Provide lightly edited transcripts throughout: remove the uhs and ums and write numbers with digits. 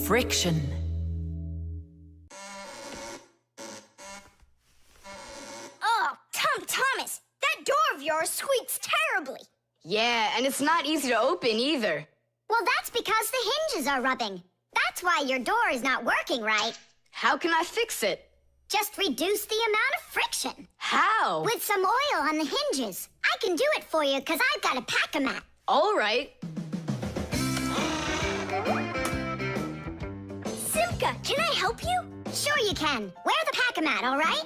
Friction. Oh, Thomas, that door of yours squeaks terribly. Yeah, and it's not easy to open either. Well, that's because the hinges are rubbing. That's why your door is not working right. How can I fix it? Just reduce the amount of friction. How? With some oil on the hinges. I can do it for you because I've got a pack-a-mat. All right. Simka, can I help you? Sure you can. Wear the pack-a-mat, all right?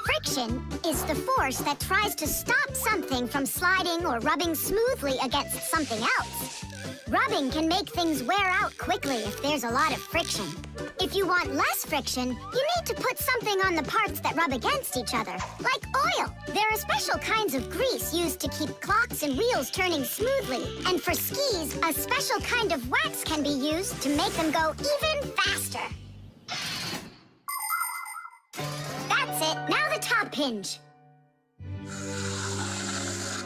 Friction is the force that tries to stop something from sliding or rubbing smoothly against something else. Rubbing can make things wear out quickly if there's a lot of friction. If you want less friction, you need to put something on the parts that rub against each other, like oil. There are special kinds of grease used to keep clocks and wheels turning smoothly. And for skis, a special kind of wax can be used to make them go even faster. That's it. Now the top hinge.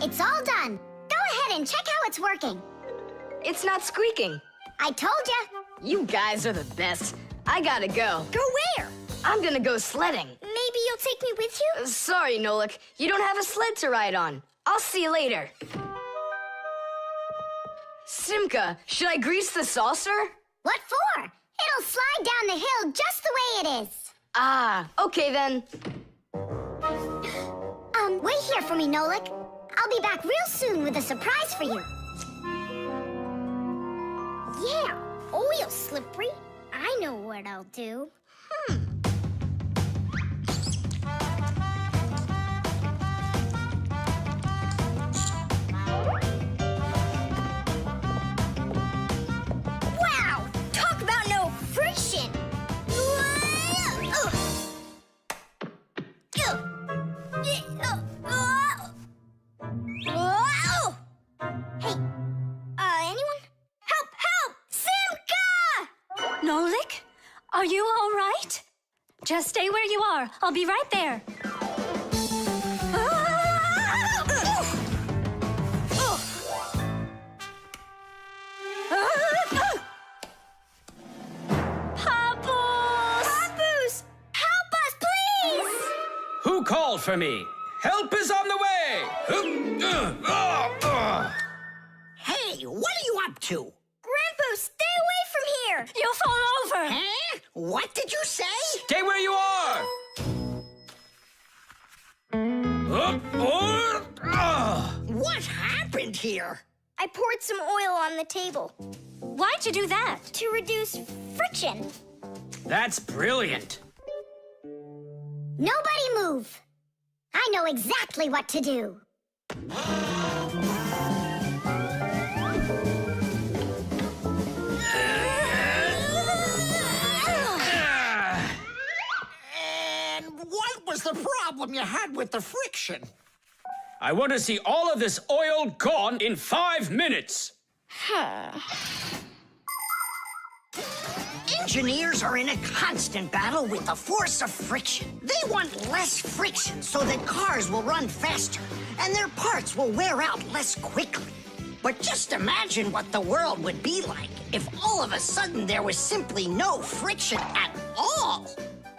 It's all done. Go ahead and check how it's working. It's not squeaking. I told ya. You guys are the best. I gotta go. Go where? I'm gonna go sledding. Maybe you'll take me with you? Sorry, Nolik. You don't have a sled to ride on. I'll see you later. Simka, should I grease the saucer? What for? It'll slide down the hill just the way it is. Ah, okay then. Wait here for me, Nolik. I'll be back real soon with a surprise for you. Yeah, oil slippery. I know what I'll do. Wow! Talk about no friction! Hey, anyone? Help! Help! Simka! Nolik, are you all right? Just stay where you are. I'll be right there. Papoose! Help us, please! Who called for me? Help is on the way! Hey, what are you up to? Grandpa, stay away from here! You'll fall over. Huh? What did you say? Stay where you are! What happened here? I poured some oil on the table Why'd you do that? to reduce friction. That's brilliant. Nobody move. I know exactly what to do. And what was the problem you had with the friction? I want to see all of this oil gone in 5 minutes. Engineers are in a constant battle with the force of friction. They want less friction so that cars will run faster and their parts will wear out less quickly. But just imagine what the world would be like if all of a sudden there was simply no friction at all.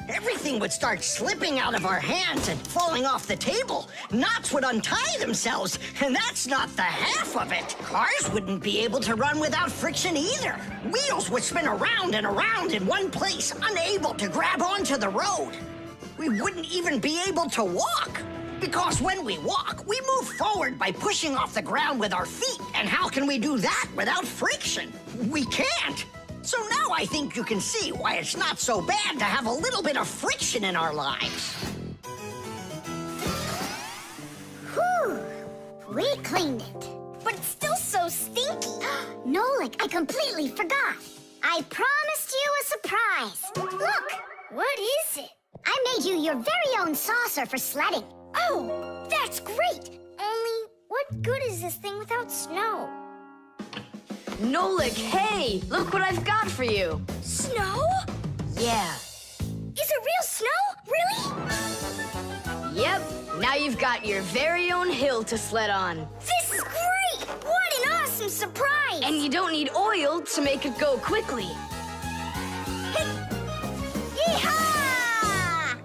Everything would start slipping out of our hands and falling off the table. Knots would untie themselves, and that's not the half of it. Cars wouldn't be able to run without friction either. Wheels would spin around and around in one place, unable to grab onto the road. We wouldn't even be able to walk. Because when we walk, we move forward by pushing off the ground with our feet. And how can we do that without friction? We can't. So now I think you can see why it's not so bad to have a little bit of friction in our lives. Whew! We cleaned it. But it's still so stinky. Nolik, I completely forgot. I promised you a surprise. Look! What is it? I made you your very own saucer for sledding. Oh, that's great! Only, what good is this thing without snow? Nolik, hey! Look what I've got for you. Snow? Yeah. Is it real snow? Really? Yep. Now you've got your very own hill to sled on. This is great! awesome surprise! And you don't need oil to make it go quickly. Yeehaw!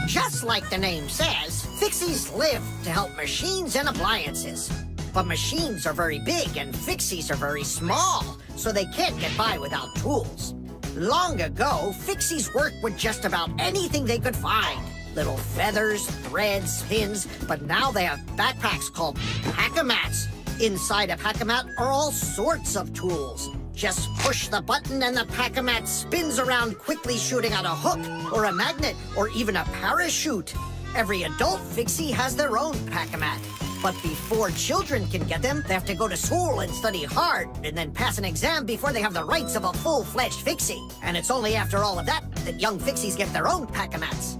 Just like the name says, Fixies live to help machines and appliances. But machines are very big and Fixies are very small, so they can't get by without tools. Long ago, Fixies worked with just about anything they could find. Little feathers, threads, pins, but now they have backpacks called pack-a-mats. Inside a pack-a-mat are all sorts of tools. Just push the button and the pack-a-mat spins around quickly, shooting out a hook or a magnet or even a parachute. Every adult Fixie has their own pack-a-mat. But before children can get them, they have to go to school and study hard and then pass an exam before they have the rights of a full-fledged Fixie. And it's only after all of that that young Fixies get their own pack-a-mats.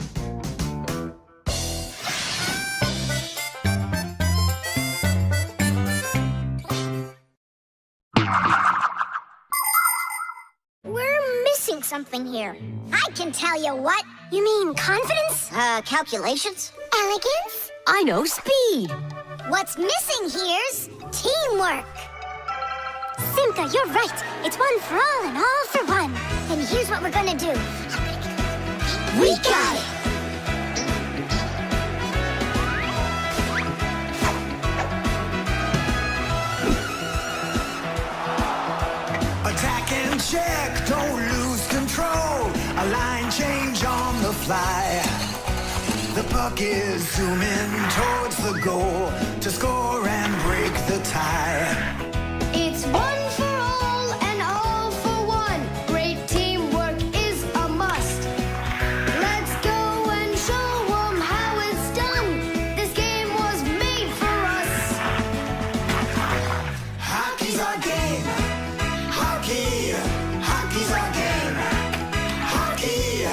We're missing something here. I can tell you what. You mean confidence? Calculations? Elegance? I know speed. What's missing here's teamwork. Simka, you're right. It's one for all and all for one. And here's what we're gonna do. We got it! Attack and check, don't lose control. A line change on the fly. The puck is zooming towards the goal to score and break the tie. It's one for all and all for one. Great teamwork is a must. Let's go and show 'em how it's done. This game was made for us. Hockey's our game. Hockey, hockey's our game. Hockey,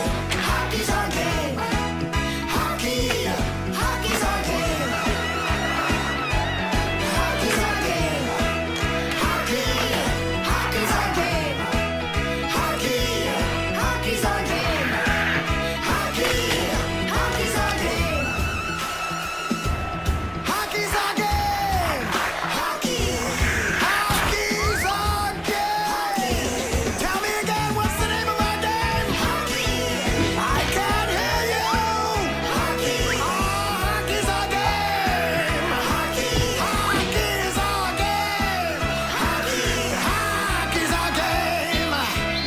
hockey's our game. Hockey, hockey's our game. Hockey's our game. Hockey, hockey's our game. Hockey, hockey's our game. Hockey, hockey's our game. Hockey's our game. Hockey, hockey's our game. Tell me again, what's the name of our game? Hockey. I can't hear you. Hockey. Oh, hockey's our game. Hockey. Hockey's our game.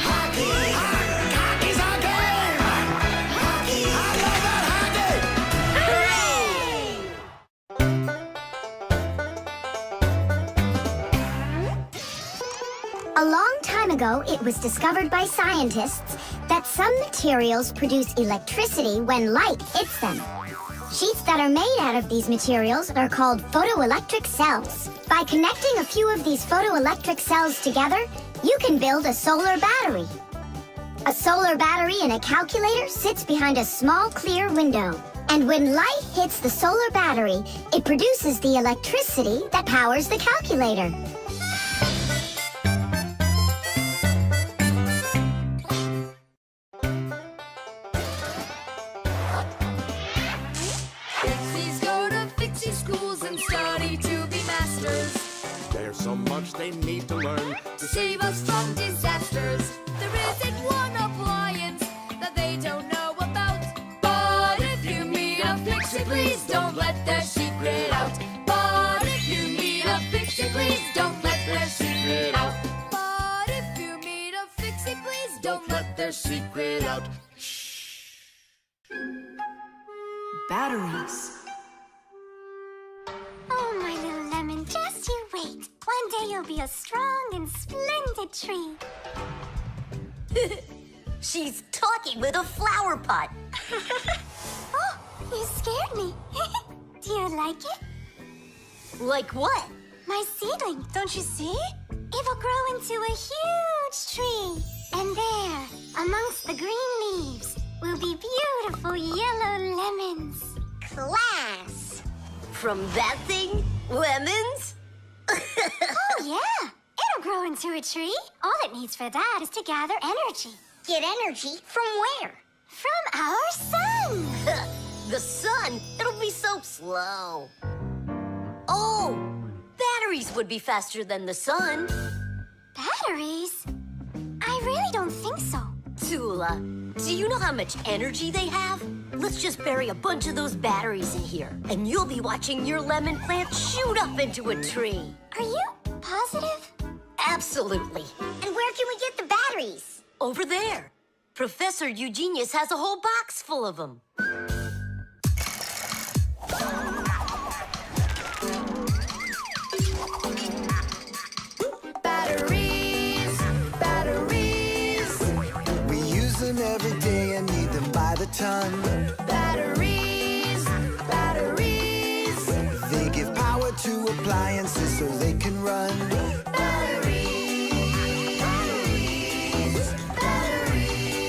Hockey. Hockey's our game. Hockey. Hockey's our game. Hockey. I love that hockey. A long time ago, it was discovered by scientists that some materials produce electricity when light hits them. Sheets that are made out of these materials are called photoelectric cells. By connecting a few of these photoelectric cells together, you can build a solar battery. A solar battery in a calculator sits behind a small clear window. And when light hits the solar battery, it produces the electricity that powers the calculator. Fixies go to Fixie schools and study to be masters. There's so much they need to learn. To save us from disasters. There isn't one appliance that they don't know about. But if you meet a Fixie, please don't let their secret out. But if you meet a Fixie, please don't let their secret out. But if you meet a Fixie, please don't let their secret out. Batteries. Oh, my little lemon, just you wait. One day you'll be a strong and splendid tree. She's talking with a flower pot. Oh, you scared me. Do you like it? Like what? My seedling, don't you see? It will grow into a huge tree. And there, amongst the green leaves, will be beautiful yellow lemons. Class. From that thing? Lemons? Oh, yeah. It'll grow into a tree. All it needs for that is to gather energy. Get energy from where? From our sun! The sun? It'll be so slow. Oh, batteries would be faster than the sun. Batteries? I really don't think so. Toola, do you know how much energy they have? Let's just bury a bunch of those batteries in here, and you'll be watching your lemon plant shoot up into a tree. Are you positive? Absolutely. And where can we get the batteries? Over there. Professor Eugenius has a whole box full of them. Batteries, batteries, We use them every day and need them by the ton. batteries, batteries, They give power to appliances so they can run. batteries, batteries,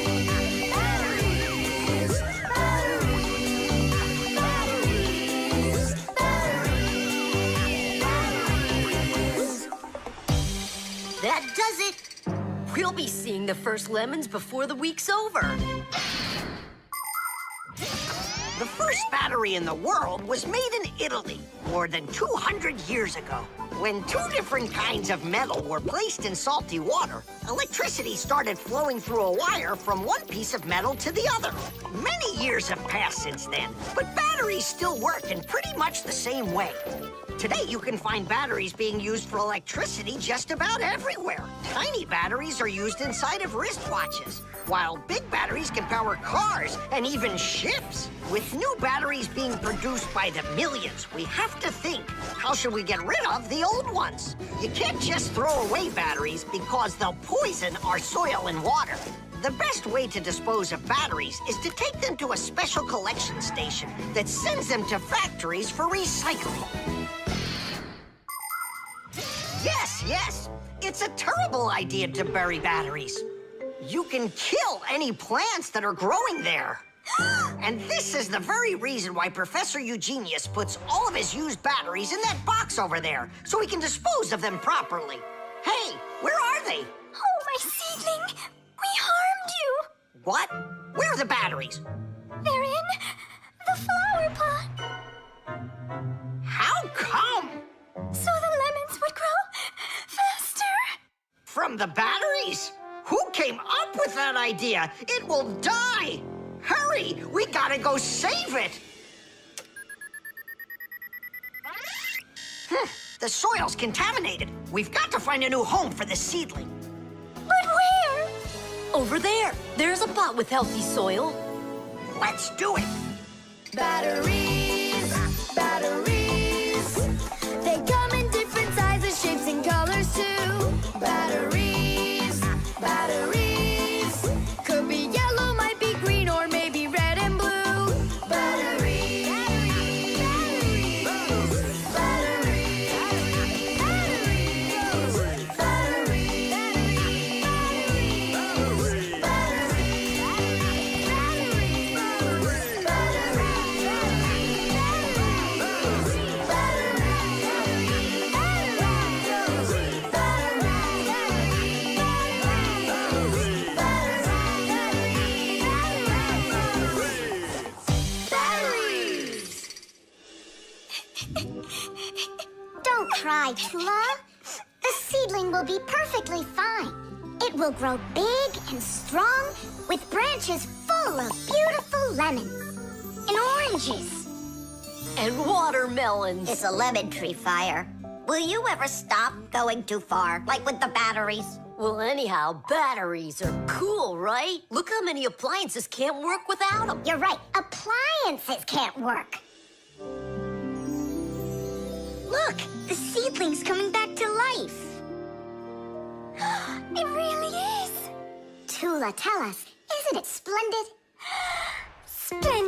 batteries, batteries, batteries, batteries. That does it. We'll be seeing the first lemons before the week's over. The first battery in the world was made in Italy more than 200 years ago. When two different kinds of metal were placed in salty water, electricity started flowing through a wire from one piece of metal to the other. Many years have passed since then, but batteries still work in pretty much the same way. Today, you can find batteries being used for electricity just about everywhere. Tiny batteries are used inside of wristwatches, while big batteries can power cars and even ships. With new batteries being produced by the millions, we have to think, how should we get rid of the old ones? You can't just throw away batteries because they'll poison our soil and water. The best way to dispose of batteries is to take them to a special collection station that sends them to factories for recycling. Yes, it's a terrible idea to bury batteries. You can kill any plants that are growing there. And this is the very reason why Professor Eugenius puts all of his used batteries in that box over there, so he can dispose of them properly. Hey, where are they? Oh, my seedling! We harmed you! What? Where are the batteries? They're in the flower pot. How come? So the lemons would grow faster. From the batteries? Who came up with that idea? It will die! Hurry! We gotta go save it! The soil's contaminated. We've got to find a new home for the seedling. But where? Over there. There's a pot with healthy soil. Let's do it! batteries, batteries. They come in different sizes, shapes, and colors too. Batteries, batteries. Could be yellow, might be green, or maybe red and blue. Batteries, batteries, batteries, batteries, Don't cry, Toola. The seedling will be perfectly fine. It will grow big and strong with branches full of beautiful lemons and oranges. And watermelons. It's a lemon tree fire. Will you ever stop going too far, like with the batteries? Well, anyhow, batteries are cool, right? Look how many appliances can't work without them. You're right. Appliances can't work. Look, the seedling's coming back to life. It really is. Toola, tell us, isn't it splendid? Splendid.